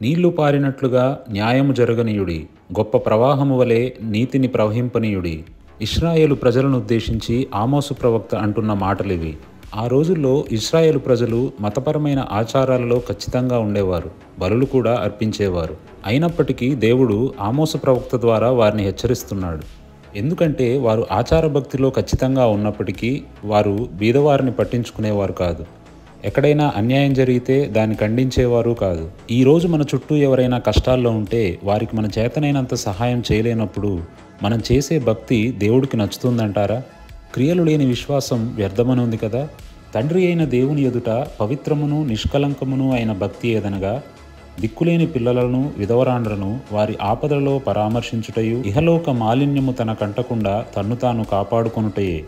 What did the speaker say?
నీళ్లు పారినట్లుగా న్యాయము జరగనీయుడి, గొప్ప ప్రవాహము వలె నీతిని ప్రవహింపనీయుడి. ఇశ్రాయేలు ప్రజలను ఉద్దేశించి ఆమోసు ప్రవక్త అంటున్న మాటలివి. ఆ రోజుల్లో ఇశ్రాయేలు ప్రజలు మతపరమైన ఆచారాలలో ఖచ్చితంగా ఉండేవారు, బలులు కూడా అర్పించేవారు. అయినప్పటికీ దేవుడు ఆమోసు ప్రవక్త ద్వారా వారిని హెచ్చరిస్తున్నాడు. ఎందుకంటే వారు ఆచారభక్తిలో ఖచ్చితంగా ఉన్నప్పటికీ వారు బీదవారిని పట్టించుకునేవారు కాదు. ఎక్కడైనా అన్యాయం జరిగితే దాన్ని ఖండించేవారు కాదు. ఈరోజు మన చుట్టూ ఎవరైనా కష్టాల్లో ఉంటే వారికి మన చేతనైనంత సహాయం చేయలేనప్పుడు మనం చేసే భక్తి దేవుడికి నచ్చుతుందంటారా? క్రియలు లేని విశ్వాసం వ్యర్థమని ఉంది కదా. తండ్రి అయిన దేవుని ఎదుట పవిత్రమును నిష్కలంకమును అయిన భక్తి ఏదనగా దిక్కులేని పిల్లలను విధవరాండ్రను వారి ఆపదలలో పరామర్శించుటయు, ఇహలోక మాలిన్యము తన కంటకుండా తన్ను తాను కాపాడుకొనుటయే.